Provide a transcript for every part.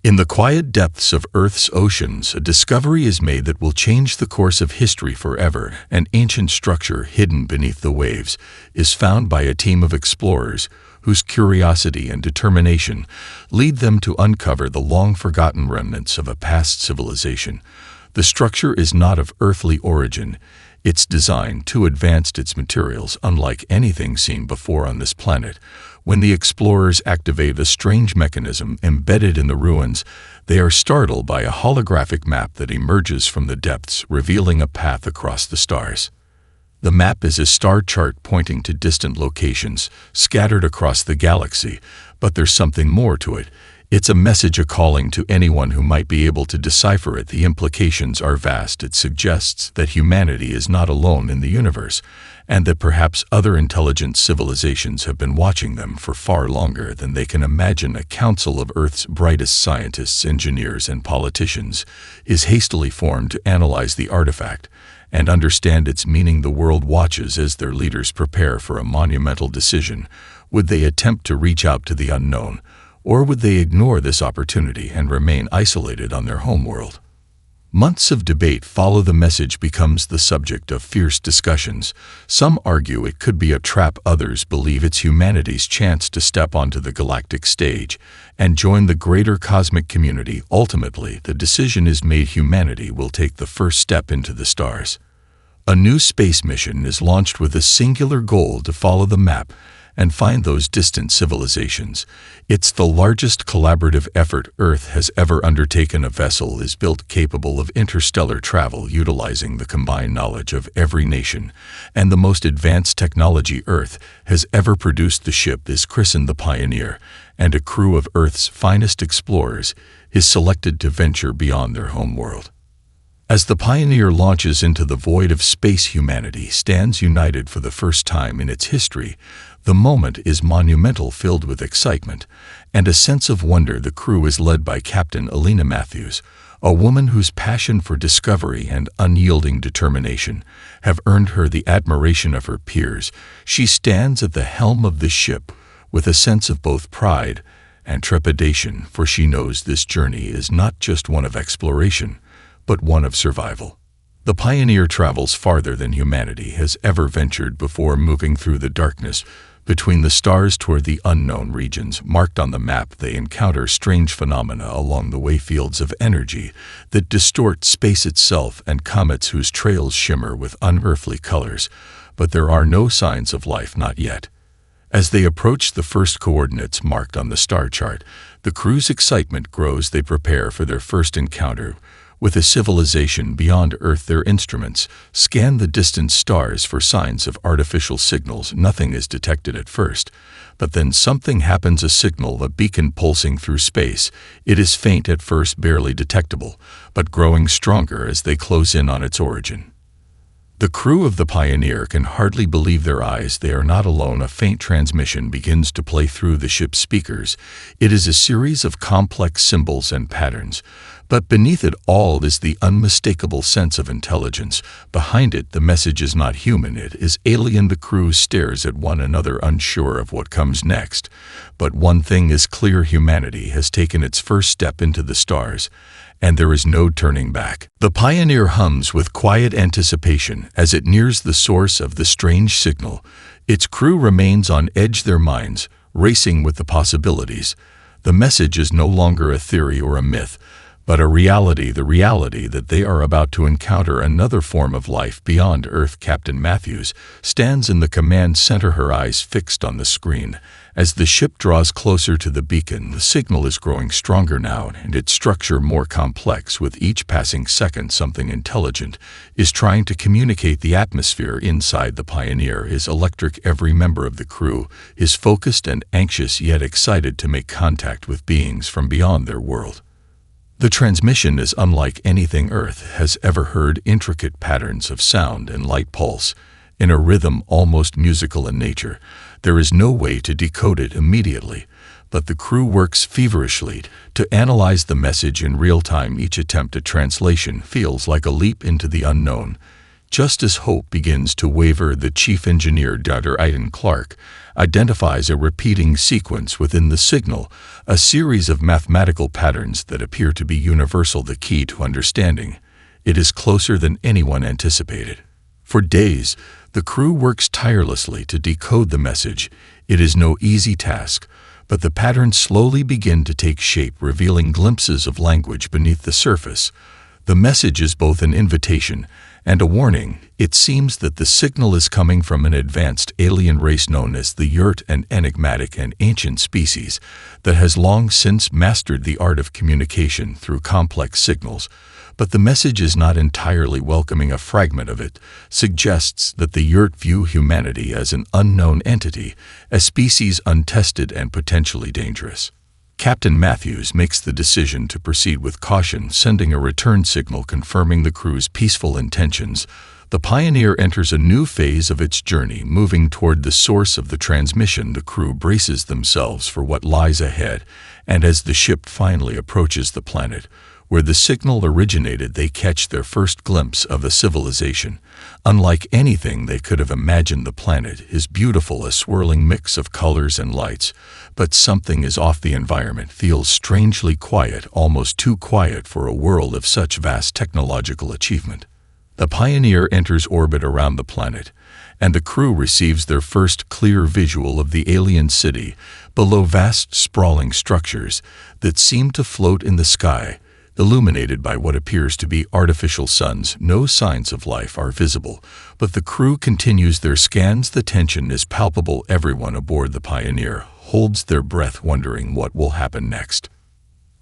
In the quiet depths of Earth's oceans, a discovery is made that will change the course of history forever. An ancient structure hidden beneath the waves is found by a team of explorers whose curiosity and determination lead them to uncover the long-forgotten remnants of a past civilization. The structure is not of earthly origin. Its design too advanced, its materials unlike anything seen before on this planet. When the explorers activate a strange mechanism embedded in the ruins, they are startled by a holographic map that emerges from the depths, revealing a path across the stars. The map is a star chart pointing to distant locations scattered across the galaxy, but there's something more to it. It's a message, a calling to anyone who might be able to decipher it. The implications are vast. It suggests that humanity is not alone in the universe, and that perhaps other intelligent civilizations have been watching them for far longer than they can imagine. A council of Earth's brightest scientists, engineers, and politicians is hastily formed to analyze the artifact and understand its meaning. The world watches as their leaders prepare for a monumental decision. Would they attempt to reach out to the unknown, or would they ignore this opportunity and remain isolated on their homeworld? Months of debate follow. The message becomes the subject of fierce discussions. Some argue it could be a trap. Others believe it's humanity's chance to step onto the galactic stage and join the greater cosmic community. Ultimately, the decision is made. Humanity will take the first step into the stars. A new space mission is launched with a singular goal: to follow the map and find those distant civilizations. It's the largest collaborative effort Earth has ever undertaken. A vessel is built capable of interstellar travel, utilizing the combined knowledge of every nation and the most advanced technology Earth has ever produced. The ship is christened the Pioneer, and a crew of Earth's finest explorers is selected to venture beyond their homeworld. As the Pioneer launches into the void of space, humanity stands united for the first time in its history. The moment is monumental, filled with excitement and a sense of wonder. The crew is led by Captain Elena Matthews, a woman whose passion for discovery and unyielding determination have earned her the admiration of her peers. She stands at the helm of the ship with a sense of both pride and trepidation, for she knows this journey is not just one of exploration, but one of survival. The Pioneer travels farther than humanity has ever ventured before, moving through the darkness between the stars toward the unknown regions marked on the map. They encounter strange phenomena along the way: fields of energy that distort space itself and comets whose trails shimmer with unearthly colors. But there are no signs of life, not yet. As they approach the first coordinates marked on the star chart, the crew's excitement grows. They prepare for their first encounter with a civilization beyond Earth. Their instruments scan the distant stars for signs of artificial signals. Nothing is detected at first, but then something happens. A signal, a beacon pulsing through space. It is faint at first, barely detectable, but growing stronger as they close in on its origin. The crew of the Pioneer can hardly believe their eyes. They are not alone. A faint transmission begins to play through the ship's speakers. It is a series of complex symbols and patterns, but beneath it all is the unmistakable sense of intelligence. Behind it, the message is not human, it is alien. The crew stares at one another, unsure of what comes next. But one thing is clear: humanity has taken its first step into the stars, and there is no turning back. The Pioneer hums with quiet anticipation as it nears the source of the strange signal. Its crew remains on edge, their minds racing with the possibilities. The message is no longer a theory or a myth, but a reality, the reality that they are about to encounter another form of life beyond Earth. Captain Matthews stands in the command center, her eyes fixed on the screen. As the ship draws closer to the beacon, the signal is growing stronger now and its structure more complex. With each passing second, something intelligent is trying to communicate. The atmosphere inside the Pioneer is electric. Every member of the crew is focused and anxious, yet excited to make contact with beings from beyond their world. The transmission is unlike anything Earth has ever heard. Intricate patterns of sound and light pulse in a rhythm almost musical in nature. There is no way to decode it immediately, but the crew works feverishly to analyze the message in real time. Each attempt at translation feels like a leap into the unknown. Just as hope begins to waver, the chief engineer, Dr. Aidan Clark, identifies a repeating sequence within the signal, a series of mathematical patterns that appear to be universal, the key to understanding. It is closer than anyone anticipated. For days, the crew works tirelessly to decode the message. It is no easy task, but the patterns slowly begin to take shape, revealing glimpses of language beneath the surface. The message is both an invitation and a warning. It seems that the signal is coming from an advanced alien race known as the Yurt, an enigmatic and ancient species that has long since mastered the art of communication through complex signals. But the message is not entirely welcoming. A fragment of it suggests that the Yurt view humanity as an unknown entity, a species untested and potentially dangerous. Captain Matthews makes the decision to proceed with caution, sending a return signal confirming the crew's peaceful intentions. The Pioneer enters a new phase of its journey, moving toward the source of the transmission. The crew braces themselves for what lies ahead, and as the ship finally approaches the planet where the signal originated, they catch their first glimpse of a civilization. Unlike anything they could have imagined, the planet is beautiful, a swirling mix of colors and lights. But something is off. The environment feels strangely quiet, almost too quiet for a world of such vast technological achievement. The Pioneer enters orbit around the planet, and the crew receives their first clear visual of the alien city, below vast sprawling structures that seem to float in the sky, illuminated by what appears to be artificial suns. No signs of life are visible, but the crew continues their scans. The tension is palpable. Everyone aboard the Pioneer holds their breath, wondering what will happen next.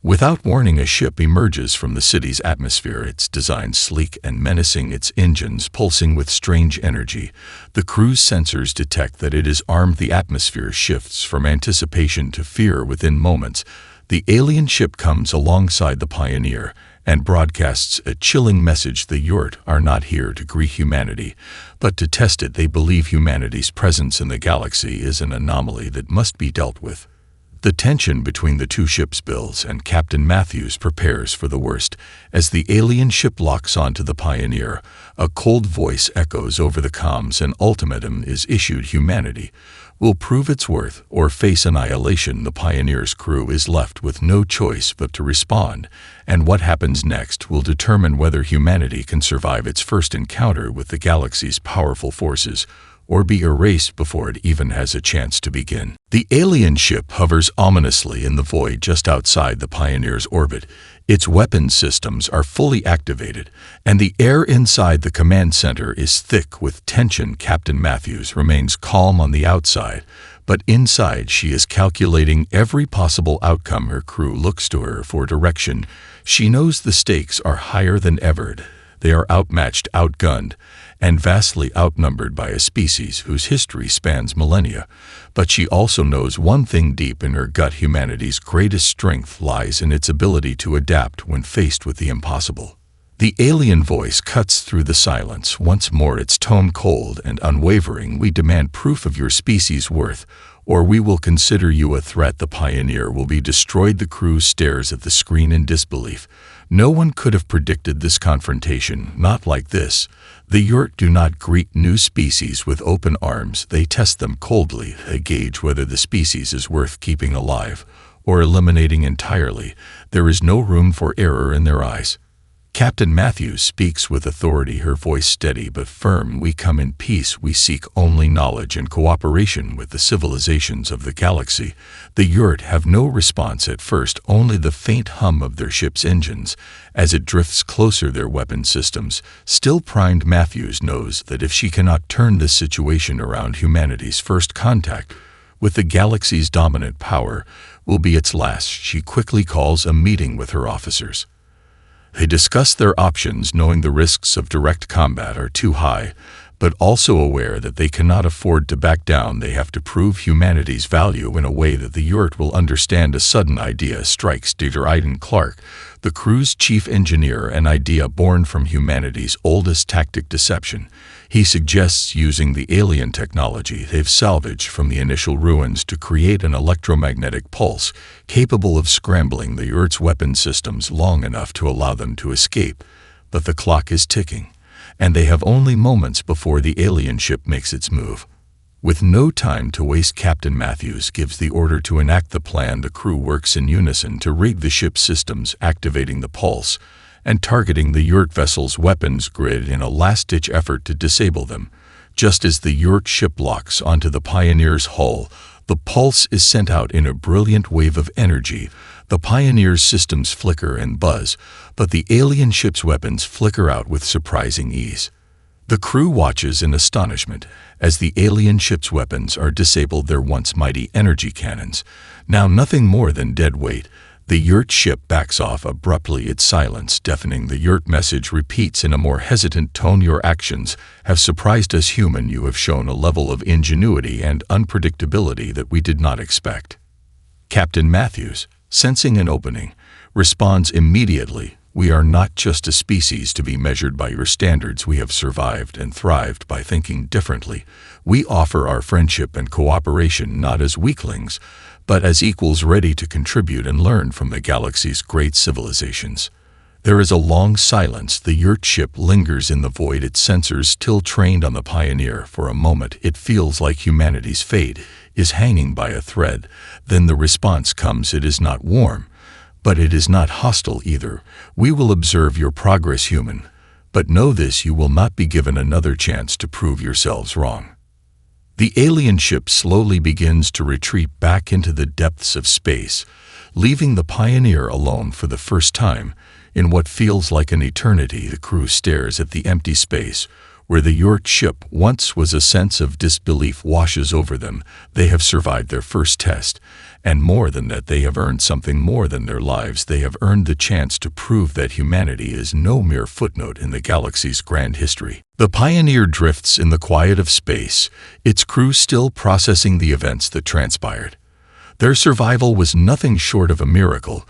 Without warning, a ship emerges from the city's atmosphere, its design sleek and menacing, its engines pulsing with strange energy. The crew's sensors detect that it is armed. The atmosphere shifts from anticipation to fear within moments. The alien ship comes alongside the Pioneer and broadcasts a chilling message. The Yurt are not here to greet humanity, but to test it. They believe humanity's presence in the galaxy is an anomaly that must be dealt with. The tension between the two ships builds, and Captain Matthews prepares for the worst. As the alien ship locks onto the Pioneer, a cold voice echoes over the comms. An ultimatum is issued: humanity will prove its worth or face annihilation. The Pioneer's crew is left with no choice but to respond, and what happens next will determine whether humanity can survive its first encounter with the galaxy's powerful forces, or be erased before it even has a chance to begin. The alien ship hovers ominously in the void just outside the Pioneer's orbit. Its weapons systems are fully activated, and the air inside the command center is thick with tension. Captain Matthews remains calm on the outside, but inside she is calculating every possible outcome. Her crew looks to her for direction. She knows the stakes are higher than ever. They are outmatched, outgunned, and vastly outnumbered by a species whose history spans millennia. But she also knows one thing deep in her gut: humanity's greatest strength lies in its ability to adapt when faced with the impossible. The alien voice cuts through the silence, once more its tone cold and unwavering: "We demand proof of your species' worth, or we will consider you a threat." The Pioneer will be destroyed. The crew stares at the screen in disbelief. No one could have predicted this confrontation, not like this. The Yurt do not greet new species with open arms. They test them coldly. They gauge whether the species is worth keeping alive or eliminating entirely. There is no room for error in their eyes. Captain Matthews speaks with authority, her voice steady but firm. "We come in peace. We seek only knowledge and cooperation with the civilizations of the galaxy." The Yurt have no response at first, only the faint hum of their ship's engines. As it drifts closer, their weapon systems still primed. Matthews knows that if she cannot turn this situation around, humanity's first contact with the galaxy's dominant power will be its last. She quickly calls a meeting with her officers. They discuss their options, knowing the risks of direct combat are too high, but also aware that they cannot afford to back down. They have to prove humanity's value in a way that the Yurt will understand. A sudden idea strikes Dr. Aidan Clark, the crew's chief engineer, an idea born from humanity's oldest tactic: deception. He suggests using the alien technology they've salvaged from the initial ruins to create an electromagnetic pulse capable of scrambling the Yurt's weapon systems long enough to allow them to escape. But the clock is ticking, and they have only moments before the alien ship makes its move. With no time to waste, Captain Matthews gives the order to enact the plan. The crew works in unison to rig the ship's systems, activating the pulse and targeting the Yurt vessel's weapons grid in a last-ditch effort to disable them. Just as the Yurt ship locks onto the Pioneer's hull, the pulse is sent out in a brilliant wave of energy. The Pioneer's systems flicker and buzz, but the alien ship's weapons flicker out with surprising ease. The crew watches in astonishment as the alien ship's weapons are disabled. Their once mighty energy cannons, now nothing more than dead weight. The Yurt ship backs off abruptly, its silence deafening. The Yurt message repeats in a more hesitant tone, "Your actions have surprised us, human. You have shown a level of ingenuity and unpredictability that we did not expect." Captain Matthews, sensing an opening, responds immediately, "We are not just a species to be measured by your standards. We have survived and thrived by thinking differently. We offer our friendship and cooperation not as weaklings, but as equals ready to contribute and learn from the galaxy's great civilizations." There is a long silence. The Yurt ship lingers in the void, its sensors still trained on the Pioneer. For a moment, it feels like humanity's fate is hanging by a thread. Then the response comes. "It is not warm, but it is not hostile either. We will observe your progress, human. But know this, you will not be given another chance to prove yourselves wrong." The alien ship slowly begins to retreat back into the depths of space, leaving the Pioneer alone for the first time in what feels like an eternity. The crew stares at the empty space where the Yurt ship once was. A sense of disbelief washes over them. They have survived their first test, and more than that, they have earned something more than their lives. They have earned the chance to prove that humanity is no mere footnote in the galaxy's grand history. The Pioneer drifts in the quiet of space, its crew still processing the events that transpired. Their survival was nothing short of a miracle,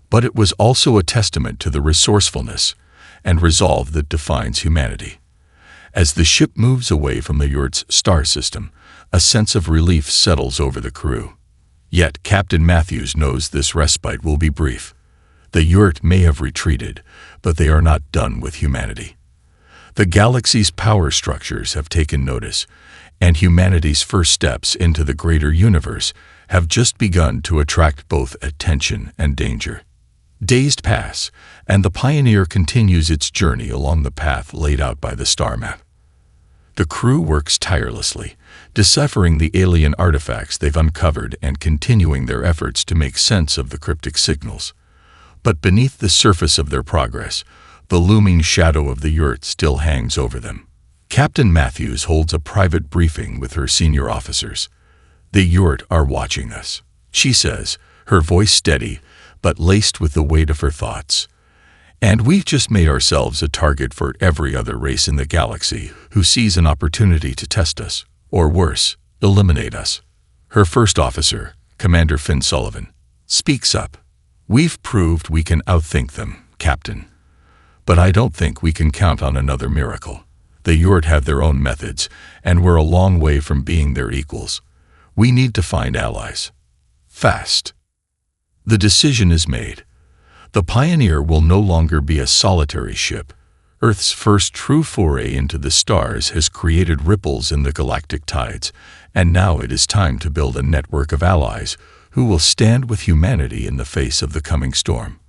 but it was also a testament to the resourcefulness and resolve that defines humanity. As the ship moves away from the Yurt's star system, a sense of relief settles over the crew. Yet Captain Matthews knows this respite will be brief. The Yurt may have retreated, but they are not done with humanity. The galaxy's power structures have taken notice, and humanity's first steps into the greater universe have just begun to attract both attention and danger. Days pass, and the Pioneer continues its journey along the path laid out by the star map. The crew works tirelessly, deciphering the alien artifacts they've uncovered and continuing their efforts to make sense of the cryptic signals. But beneath the surface of their progress, the looming shadow of the Yurt still hangs over them. Captain Matthews holds a private briefing with her senior officers. "The Yurt are watching us," she says, her voice steady but laced with the weight of her thoughts. "And we've just made ourselves a target for every other race in the galaxy who sees an opportunity to test us, or worse, eliminate us." Her first officer, Commander Finn Sullivan, speaks up. "We've proved we can outthink them, Captain. But I don't think we can count on another miracle. The Yurt have their own methods, and we're a long way from being their equals. We need to find allies. Fast." The decision is made. The Pioneer will no longer be a solitary ship. Earth's first true foray into the stars has created ripples in the galactic tides, and now it is time to build a network of allies who will stand with humanity in the face of the coming storm.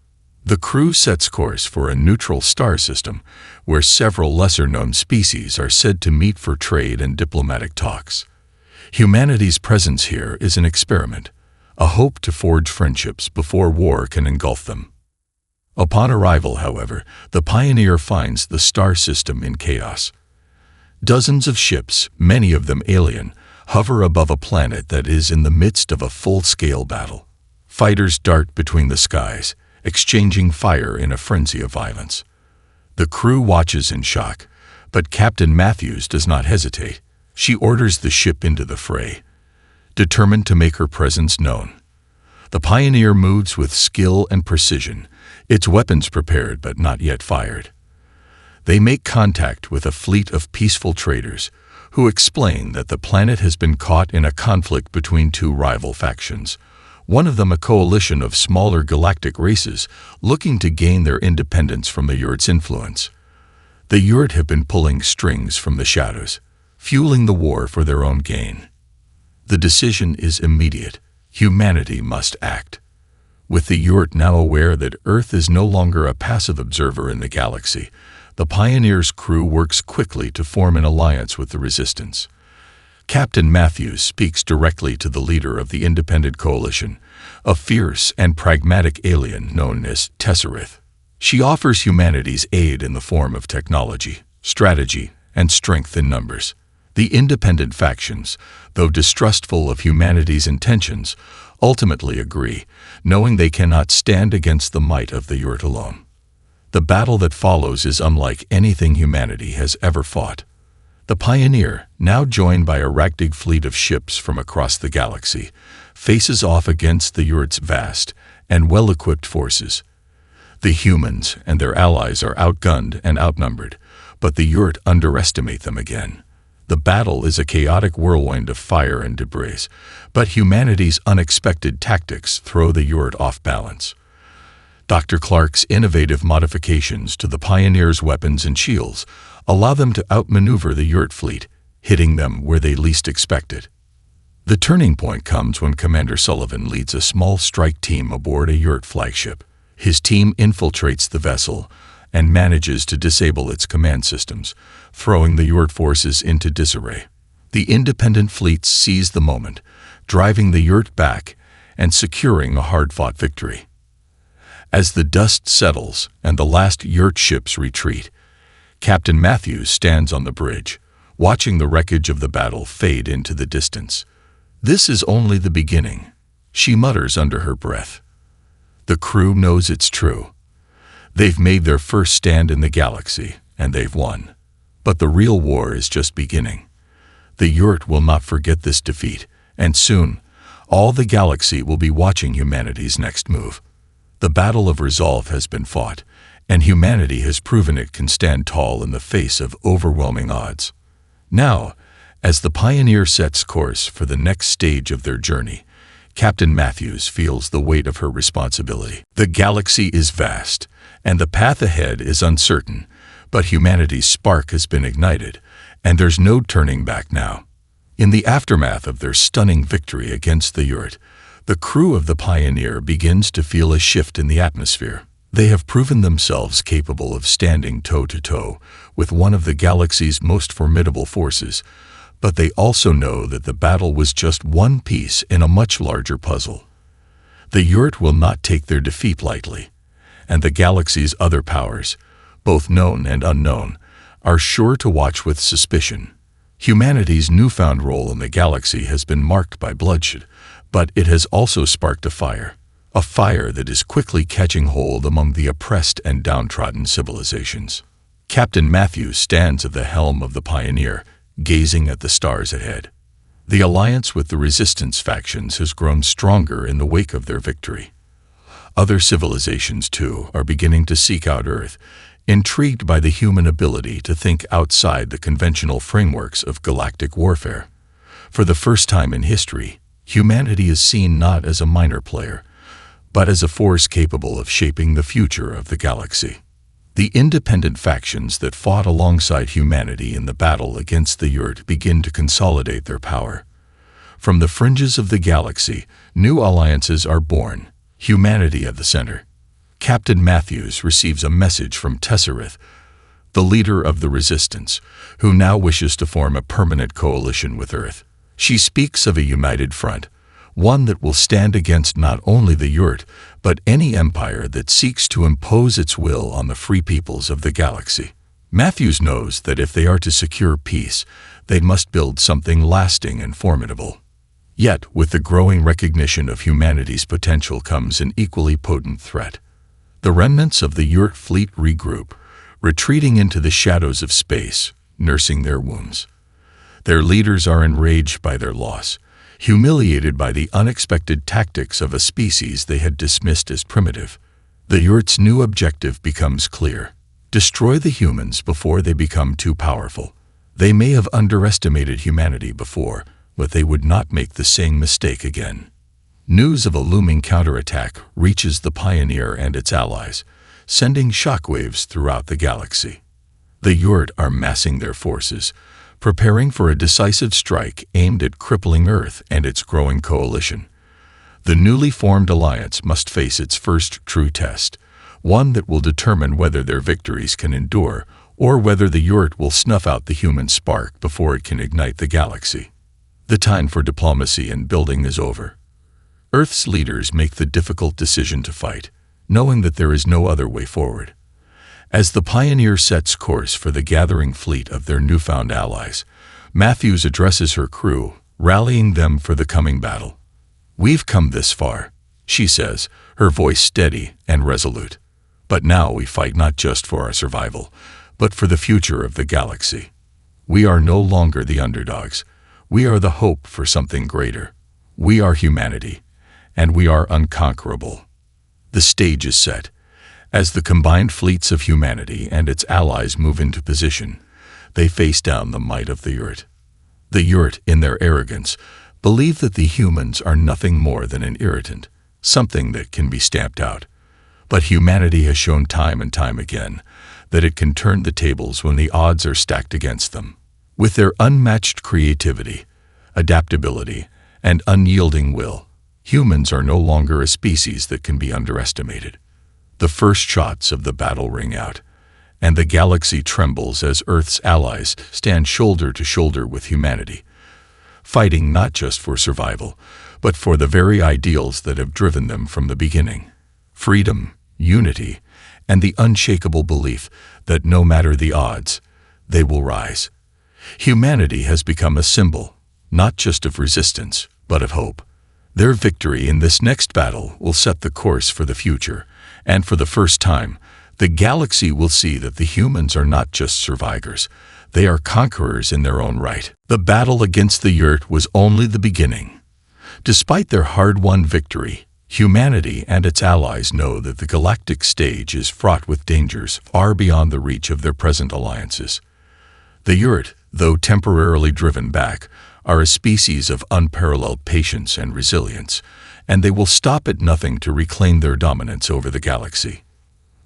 The crew sets course for a neutral star system where several lesser-known species are said to meet for trade and diplomatic talks. Humanity's presence here is an experiment, a hope to forge friendships before war can engulf them. Upon arrival, however, the Pioneer finds the star system in chaos. Dozens of ships, many of them alien, hover above a planet that is in the midst of a full-scale battle. Fighters dart between the skies, exchanging fire in a frenzy of violence. The crew watches in shock, but Captain Matthews does not hesitate. She orders the ship into the fray, determined to make her presence known. The Pioneer moves with skill and precision, its weapons prepared but not yet fired. They make contact with a fleet of peaceful traders who explain that the planet has been caught in a conflict between two rival factions, one of them a coalition of smaller galactic races looking to gain their independence from the Yurt's influence. The Yurt have been pulling strings from the shadows, fueling the war for their own gain. The decision is immediate. Humanity must act. With the Yurt now aware that Earth is no longer a passive observer in the galaxy, the Pioneer's crew works quickly to form an alliance with the Resistance. Captain Matthews speaks directly to the leader of the Independent Coalition, a fierce and pragmatic alien known as Tesserith. She offers humanity's aid in the form of technology, strategy, and strength in numbers. The independent factions, though distrustful of humanity's intentions, ultimately agree, knowing they cannot stand against the might of the Yurt alone. The battle that follows is unlike anything humanity has ever fought. The Pioneer, now joined by a ragtag fleet of ships from across the galaxy, faces off against the Yurt's vast and well-equipped forces. The humans and their allies are outgunned and outnumbered, but the Yurt underestimate them again. The battle is a chaotic whirlwind of fire and debris, but humanity's unexpected tactics throw the Yurt off balance. Dr. Clark's innovative modifications to the Pioneer's weapons and shields allow them to outmaneuver the Yurt fleet, hitting them where they least expect it. The turning point comes when Commander Sullivan leads a small strike team aboard a Yurt flagship. His team infiltrates the vessel and manages to disable its command systems, throwing the Yurt forces into disarray. The independent fleets seize the moment, driving the Yurt back and securing a hard-fought victory. As the dust settles and the last Yurt ships retreat, Captain Matthews stands on the bridge, watching the wreckage of the battle fade into the distance. "This is only the beginning," she mutters under her breath. The crew knows it's true. They've made their first stand in the galaxy, and they've won. But the real war is just beginning. The Yurt will not forget this defeat, and soon, all the galaxy will be watching humanity's next move. The battle of resolve has been fought, and humanity has proven it can stand tall in the face of overwhelming odds. Now, as the Pioneer sets course for the next stage of their journey, Captain Matthews feels the weight of her responsibility. The galaxy is vast, and the path ahead is uncertain, but humanity's spark has been ignited, and there's no turning back now. In the aftermath of their stunning victory against the Yurt, the crew of the Pioneer begins to feel a shift in the atmosphere. They have proven themselves capable of standing toe-to-toe with one of the galaxy's most formidable forces, but they also know that the battle was just one piece in a much larger puzzle. The Yurt will not take their defeat lightly, and the galaxy's other powers, both known and unknown, are sure to watch with suspicion. Humanity's newfound role in the galaxy has been marked by bloodshed, but it has also sparked a fire that is quickly catching hold among the oppressed and downtrodden civilizations. Captain Matthews stands at the helm of the Pioneer, gazing at the stars ahead. The alliance with the Resistance factions has grown stronger in the wake of their victory. Other civilizations, too, are beginning to seek out Earth, intrigued by the human ability to think outside the conventional frameworks of galactic warfare. For the first time in history, humanity is seen not as a minor player, but as a force capable of shaping the future of the galaxy. The independent factions that fought alongside humanity in the battle against the Yurt begin to consolidate their power. From the fringes of the galaxy, new alliances are born, humanity at the center. Captain Matthews receives a message from Tesserith, the leader of the Resistance, who now wishes to form a permanent coalition with Earth. She speaks of a united front, one that will stand against not only the Yurt, but any empire that seeks to impose its will on the free peoples of the galaxy. Matthews knows that if they are to secure peace, they must build something lasting and formidable. Yet, with the growing recognition of humanity's potential comes an equally potent threat. The remnants of the Yurt fleet regroup, retreating into the shadows of space, nursing their wounds. Their leaders are enraged by their loss, humiliated by the unexpected tactics of a species they had dismissed as primitive. The Yurt's new objective becomes clear: destroy the humans before they become too powerful. They may have underestimated humanity before, but they would not make the same mistake again. News of a looming counterattack reaches the Pioneer and its allies, sending shockwaves throughout the galaxy. The Yurt are massing their forces, preparing for a decisive strike aimed at crippling Earth and its growing coalition. The newly formed alliance must face its first true test, one that will determine whether their victories can endure or whether the Yurt will snuff out the human spark before it can ignite the galaxy. The time for diplomacy and building is over. Earth's leaders make the difficult decision to fight, knowing that there is no other way forward. As the Pioneer sets course for the gathering fleet of their newfound allies, Matthews addresses her crew, rallying them for the coming battle. "We've come this far," she says, her voice steady and resolute. "But now we fight not just for our survival, but for the future of the galaxy. We are no longer the underdogs. We are the hope for something greater. We are humanity, and we are unconquerable." The stage is set. As the combined fleets of humanity and its allies move into position, they face down the might of the Yurt. The Yurt, in their arrogance, believe that the humans are nothing more than an irritant, something that can be stamped out. But humanity has shown time and time again that it can turn the tables when the odds are stacked against them. With their unmatched creativity, adaptability, and unyielding will, humans are no longer a species that can be underestimated. The first shots of the battle ring out, and the galaxy trembles as Earth's allies stand shoulder to shoulder with humanity, fighting not just for survival, but for the very ideals that have driven them from the beginning: freedom, unity, and the unshakable belief that no matter the odds, they will rise. Humanity has become a symbol, not just of resistance, but of hope. Their victory in this next battle will set the course for the future, and for the first time, the galaxy will see that the humans are not just survivors, they are conquerors in their own right. The battle against the Yurt was only the beginning. Despite their hard-won victory, humanity and its allies know that the galactic stage is fraught with dangers far beyond the reach of their present alliances. The Yurt, though temporarily driven back, are a species of unparalleled patience and resilience, and they will stop at nothing to reclaim their dominance over the galaxy.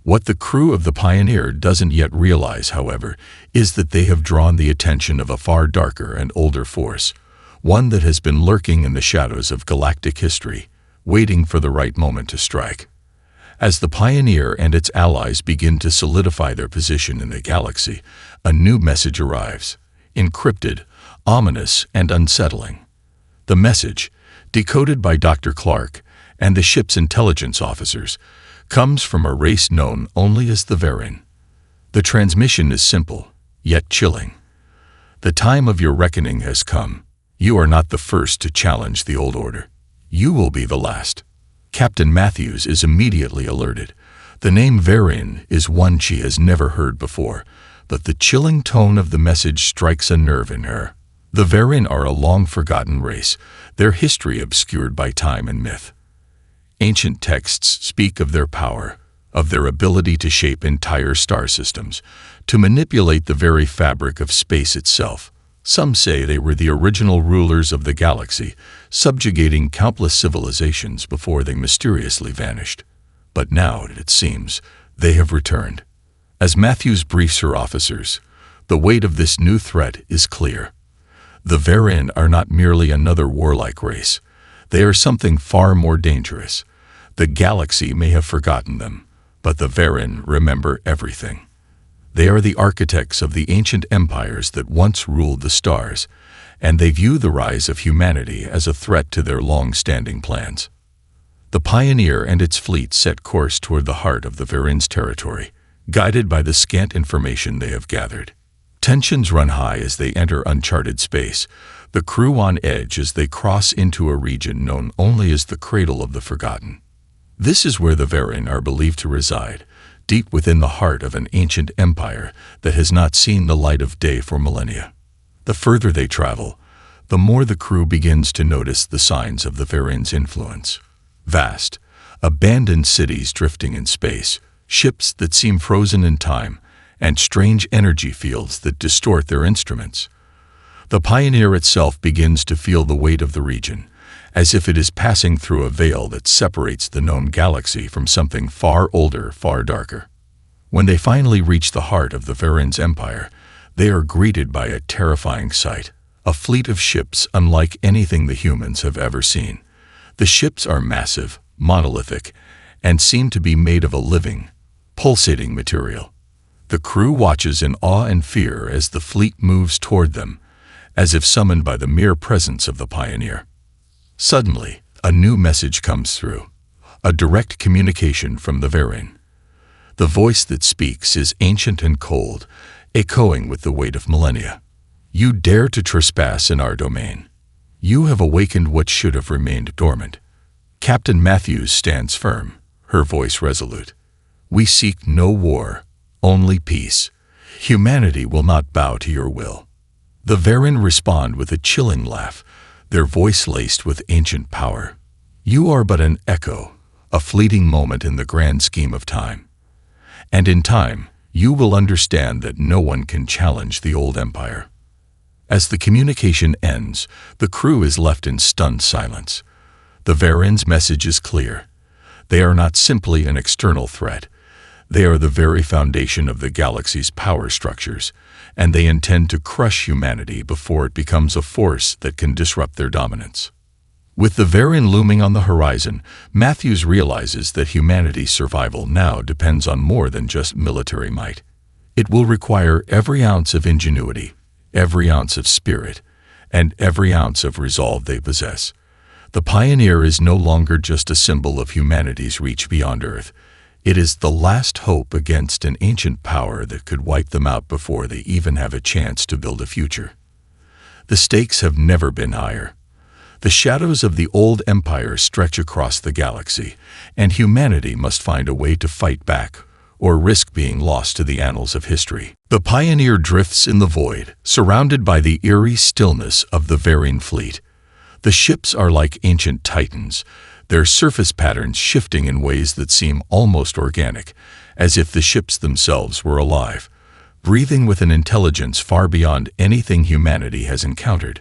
What the crew of the Pioneer doesn't yet realize, however, is that they have drawn the attention of a far darker and older force, one that has been lurking in the shadows of galactic history, waiting for the right moment to strike. As the Pioneer and its allies begin to solidify their position in the galaxy, a new message arrives, encrypted, ominous, and unsettling. The message, decoded by Dr. Clark and the ship's intelligence officers, comes from a race known only as the Varin. The transmission is simple, yet chilling. "The time of your reckoning has come. You are not the first to challenge the old order. You will be the last." Captain Matthews is immediately alerted. The name Varin is one she has never heard before, but the chilling tone of the message strikes a nerve in her. The Varin are a long-forgotten race, their history obscured by time and myth. Ancient texts speak of their power, of their ability to shape entire star systems, to manipulate the very fabric of space itself. Some say they were the original rulers of the galaxy, subjugating countless civilizations before they mysteriously vanished. But now, it seems, they have returned. As Matthews briefs her officers, the weight of this new threat is clear. The Varin are not merely another warlike race. They are something far more dangerous. The galaxy may have forgotten them, but the Varin remember everything. They are the architects of the ancient empires that once ruled the stars, and they view the rise of humanity as a threat to their long-standing plans. The Pioneer and its fleet set course toward the heart of the Varin's territory, guided by the scant information they have gathered. Tensions run high as they enter uncharted space, the crew on edge as they cross into a region known only as the Cradle of the Forgotten. This is where the Varin are believed to reside, deep within the heart of an ancient empire that has not seen the light of day for millennia. The further they travel, the more the crew begins to notice the signs of the Varin's influence. Vast, abandoned cities drifting in space, ships that seem frozen in time, and strange energy fields that distort their instruments. The Pioneer itself begins to feel the weight of the region, as if it is passing through a veil that separates the known galaxy from something far older, far darker. When they finally reach the heart of the Varen's empire, they are greeted by a terrifying sight, a fleet of ships unlike anything the humans have ever seen. The ships are massive, monolithic, and seem to be made of a living, pulsating material. The crew watches in awe and fear as the fleet moves toward them, as if summoned by the mere presence of the pioneer. Suddenly, a new message comes through, a direct communication from the Varen. The voice that speaks is ancient and cold, echoing with the weight of millennia. You dare to trespass in our domain. You have awakened what should have remained dormant. Captain Matthews stands firm, her voice resolute. We seek no war, only peace. Humanity will not bow to your will. The Varen respond with a chilling laugh, their voice laced with ancient power. You are but an echo, a fleeting moment in the grand scheme of time. And in time, you will understand that no one can challenge the old empire. As the communication ends, the crew is left in stunned silence. The Varen's message is clear. They are not simply an external threat. They are the very foundation of the galaxy's power structures, and they intend to crush humanity before it becomes a force that can disrupt their dominance. With the Varen looming on the horizon, Matthews realizes that humanity's survival now depends on more than just military might. It will require every ounce of ingenuity, every ounce of spirit, and every ounce of resolve they possess. The Pioneer is no longer just a symbol of humanity's reach beyond Earth. It is the last hope against an ancient power that could wipe them out before they even have a chance to build a future. The stakes have never been higher. The shadows of the old empire stretch across the galaxy, and humanity must find a way to fight back, or risk being lost to the annals of history. The Pioneer drifts in the void, surrounded by the eerie stillness of the Varen fleet. The ships are like ancient titans, their surface patterns shifting in ways that seem almost organic, as if the ships themselves were alive, breathing with an intelligence far beyond anything humanity has encountered.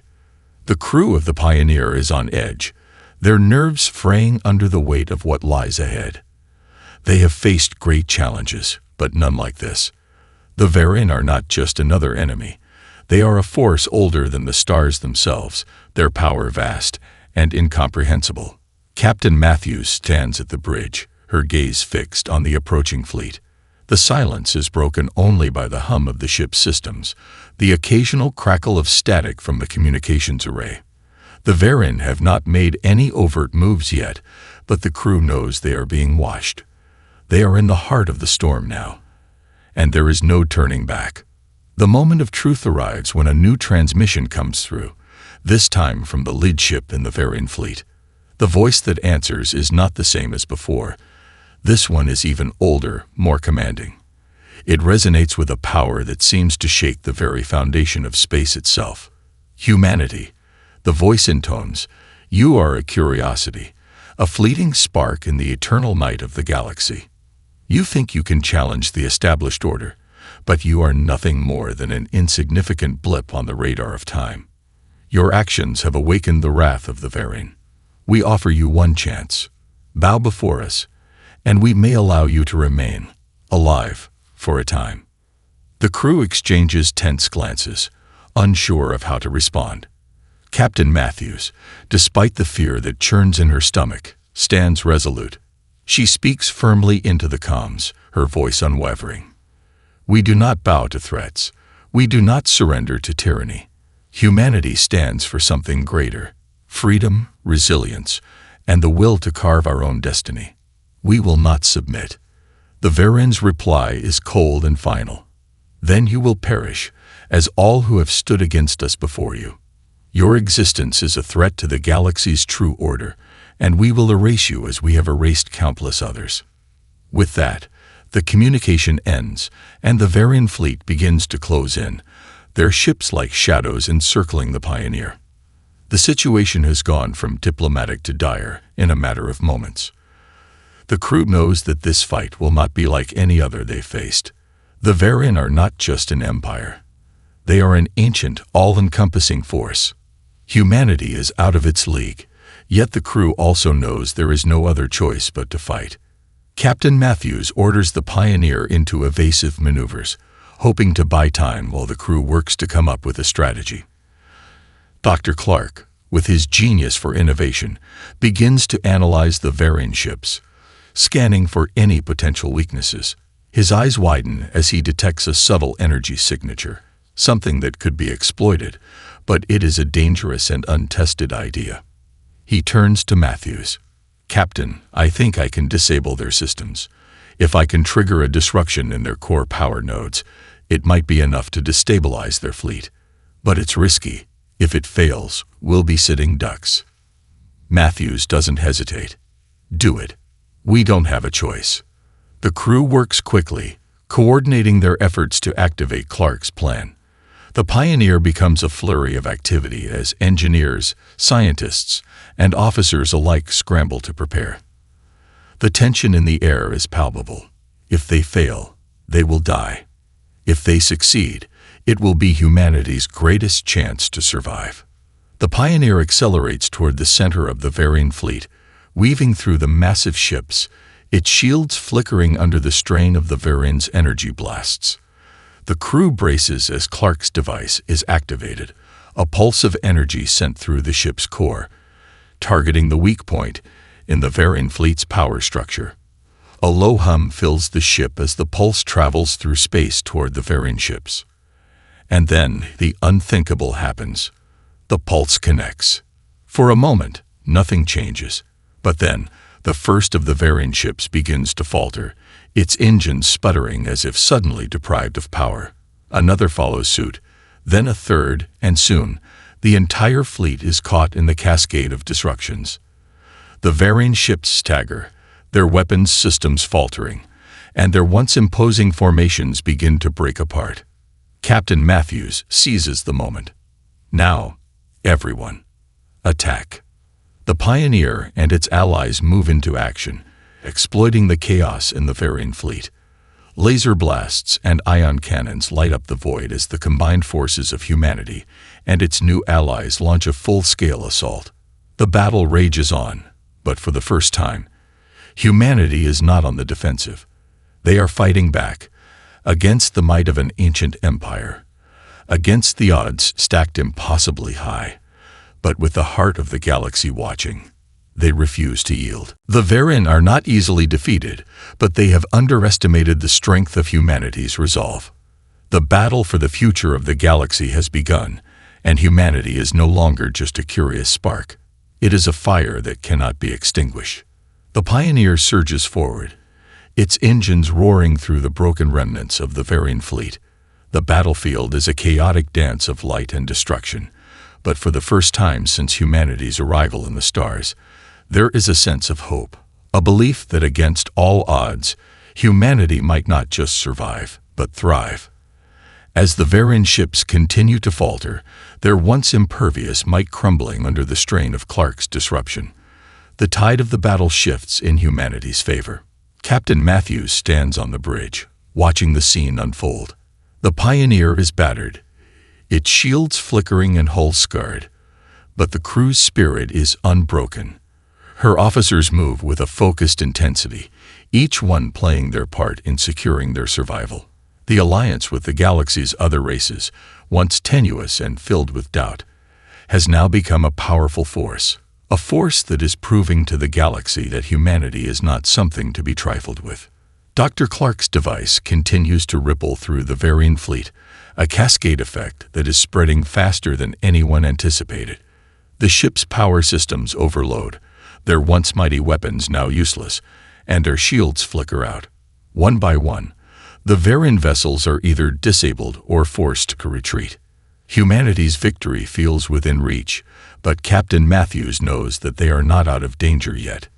The crew of the Pioneer is on edge, their nerves fraying under the weight of what lies ahead. They have faced great challenges, but none like this. The Varen are not just another enemy. They are a force older than the stars themselves, their power vast and incomprehensible. Captain Matthews stands at the bridge, her gaze fixed on the approaching fleet. The silence is broken only by the hum of the ship's systems, the occasional crackle of static from the communications array. The Varen have not made any overt moves yet, but the crew knows they are being watched. They are in the heart of the storm now, and there is no turning back. The moment of truth arrives when a new transmission comes through, this time from the lead ship in the Varen fleet. The voice that answers is not the same as before. This one is even older, more commanding. It resonates with a power that seems to shake the very foundation of space itself. Humanity. The voice intones, you are a curiosity, a fleeting spark in the eternal night of the galaxy. You think you can challenge the established order, but you are nothing more than an insignificant blip on the radar of time. Your actions have awakened the wrath of the Varen. We offer you one chance. Bow before us, and we may allow you to remain alive for a time. The crew exchanges tense glances, unsure of how to respond. Captain Matthews, despite the fear that churns in her stomach, stands resolute. She speaks firmly into the comms, her voice unwavering. We do not bow to threats. We do not surrender to tyranny. Humanity stands for something greater: freedom, resilience, and the will to carve our own destiny. We will not submit. The Varen's reply is cold and final. Then you will perish, as all who have stood against us before you. Your existence is a threat to the galaxy's true order, and we will erase you as we have erased countless others. With that, the communication ends, and the Varen fleet begins to close in, their ships like shadows encircling the Pioneer. The situation has gone from diplomatic to dire in a matter of moments. The crew knows that this fight will not be like any other they faced. The Varen are not just an empire. They are an ancient, all-encompassing force. Humanity is out of its league, yet the crew also knows there is no other choice but to fight. Captain Matthews orders the Pioneer into evasive maneuvers, hoping to buy time while the crew works to come up with a strategy. Dr. Clark, with his genius for innovation, begins to analyze the Varian ships, scanning for any potential weaknesses. His eyes widen as he detects a subtle energy signature, something that could be exploited, but it is a dangerous and untested idea. He turns to Matthews. "Captain, I think I can disable their systems. If I can trigger a disruption in their core power nodes, it might be enough to destabilize their fleet. But it's risky. If it fails, we'll be sitting ducks." Matthews doesn't hesitate. "Do it. We don't have a choice." The crew works quickly, coordinating their efforts to activate Clark's plan. The Pioneer becomes a flurry of activity as engineers, scientists, and officers alike scramble to prepare. The tension in the air is palpable. If they fail, they will die. If they succeed, it will be humanity's greatest chance to survive. The Pioneer accelerates toward the center of the Varian fleet, weaving through the massive ships, its shields flickering under the strain of the Varian's energy blasts. The crew braces as Clark's device is activated, a pulse of energy sent through the ship's core, targeting the weak point in the Varian fleet's power structure. A low hum fills the ship as the pulse travels through space toward the Varian ships. And then the unthinkable happens. The pulse connects. For a moment, nothing changes. But then, the first of the Varian ships begins to falter, its engines sputtering as if suddenly deprived of power. Another follows suit, then a third, and soon, the entire fleet is caught in the cascade of disruptions. The Varian ships stagger, their weapons systems faltering, and their once imposing formations begin to break apart. Captain Matthews seizes the moment. "Now, everyone, attack." The Pioneer and its allies move into action, exploiting the chaos in the Varian fleet. Laser blasts and ion cannons light up the void as the combined forces of humanity and its new allies launch a full-scale assault. The battle rages on, but for the first time, humanity is not on the defensive. They are fighting back, against the might of an ancient empire, against the odds stacked impossibly high. But with the heart of the galaxy watching, they refuse to yield. The Varian are not easily defeated, but they have underestimated the strength of humanity's resolve. The battle for the future of the galaxy has begun, and humanity is no longer just a curious spark. It is a fire that cannot be extinguished. The Pioneer surges forward, its engines roaring through the broken remnants of the Varian fleet. The battlefield is a chaotic dance of light and destruction. But for the first time since humanity's arrival in the stars, there is a sense of hope, a belief that against all odds, humanity might not just survive, but thrive. As the Varian ships continue to falter, their once impervious might crumbling under the strain of Clark's disruption, the tide of the battle shifts in humanity's favor. Captain Matthews stands on the bridge, watching the scene unfold. The Pioneer is battered, its shields flickering and hull scarred, but the crew's spirit is unbroken. Her officers move with a focused intensity, each one playing their part in securing their survival. The alliance with the galaxy's other races, once tenuous and filled with doubt, has now become a powerful force, a force that is proving to the galaxy that humanity is not something to be trifled with. Dr. Clark's device continues to ripple through the Varian fleet, a cascade effect that is spreading faster than anyone anticipated. The ship's power systems overload, their once mighty weapons now useless, and their shields flicker out. One by one, the Varian vessels are either disabled or forced to retreat. Humanity's victory feels within reach, but Captain Matthews knows that they are not out of danger yet.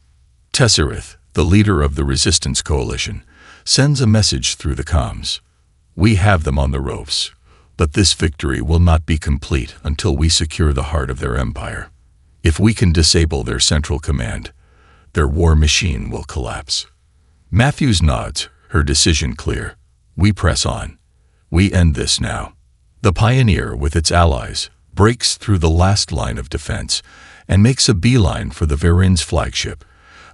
Tesserith, the leader of the Resistance Coalition, sends a message through the comms. "We have them on the ropes, but this victory will not be complete until we secure the heart of their empire. If we can disable their central command, their war machine will collapse." Matthews nods, her decision clear. "We press on. We end this now." The Pioneer, with its allies, breaks through the last line of defense and makes a beeline for the Varian's flagship,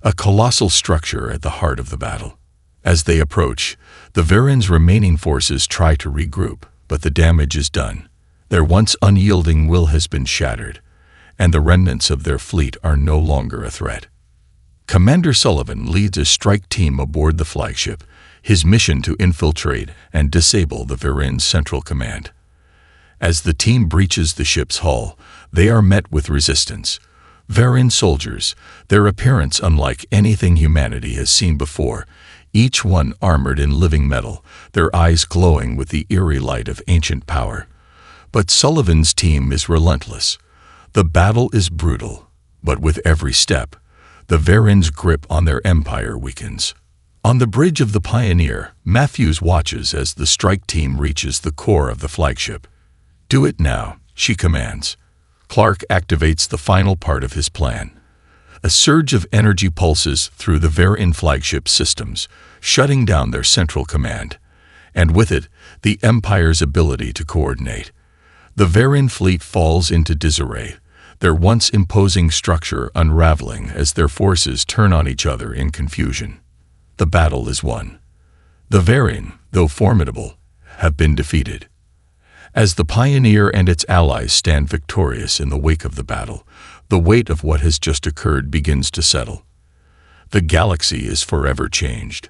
a colossal structure at the heart of the battle. As they approach, the Varen's remaining forces try to regroup, but the damage is done. Their once unyielding will has been shattered, and the remnants of their fleet are no longer a threat. Commander Sullivan leads a strike team aboard the flagship, his mission to infiltrate and disable the Varen's central command. As the team breaches the ship's hull, they are met with resistance. Varen soldiers, their appearance unlike anything humanity has seen before, each one armored in living metal, their eyes glowing with the eerie light of ancient power. But Sullivan's team is relentless. The battle is brutal, but with every step, the Varen's grip on their empire weakens. On the bridge of the Pioneer, Matthews watches as the strike team reaches the core of the flagship. "Do it now," she commands. Clark activates the final part of his plan. A surge of energy pulses through the Varen flagship systems, shutting down their central command, and with it, the Empire's ability to coordinate. The Varen fleet falls into disarray, their once imposing structure unraveling as their forces turn on each other in confusion. The battle is won. The Varen, though formidable, have been defeated. As the Pioneer and its allies stand victorious in the wake of the battle, the weight of what has just occurred begins to settle. The galaxy is forever changed.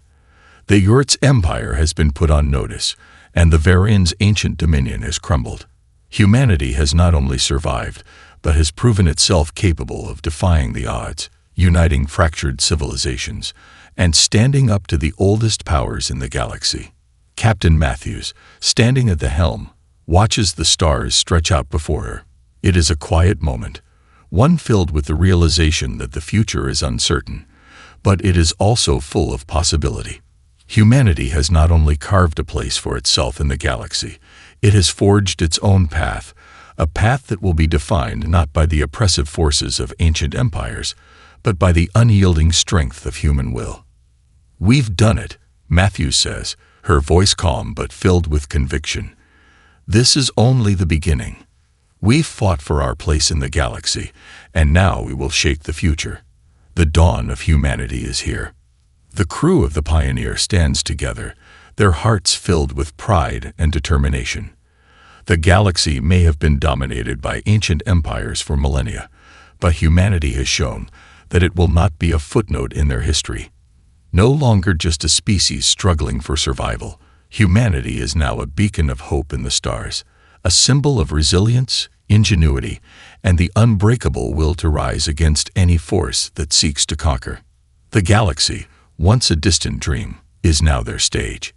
The Orcs' empire has been put on notice, and the Varen's ancient dominion has crumbled. Humanity has not only survived, but has proven itself capable of defying the odds, uniting fractured civilizations, and standing up to the oldest powers in the galaxy. Captain Matthews, standing at the helm, watches the stars stretch out before her. It is a quiet moment, one filled with the realization that the future is uncertain, but it is also full of possibility. Humanity has not only carved a place for itself in the galaxy, it has forged its own path, a path that will be defined not by the oppressive forces of ancient empires, but by the unyielding strength of human will. "We've done it," Matthews says, her voice calm but filled with conviction. "This is only the beginning. We've fought for our place in the galaxy, and now we will shape the future. The dawn of humanity is here." The crew of the Pioneer stands together, their hearts filled with pride and determination. The galaxy may have been dominated by ancient empires for millennia, but humanity has shown that it will not be a footnote in their history. No longer just a species struggling for survival, humanity is now a beacon of hope in the stars, a symbol of resilience, ingenuity, and the unbreakable will to rise against any force that seeks to conquer. The galaxy, once a distant dream, is now their stage.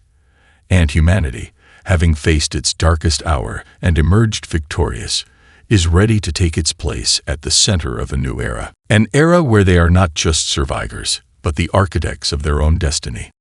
And humanity, having faced its darkest hour and emerged victorious, is ready to take its place at the center of a new era. An era where they are not just survivors, but the architects of their own destiny.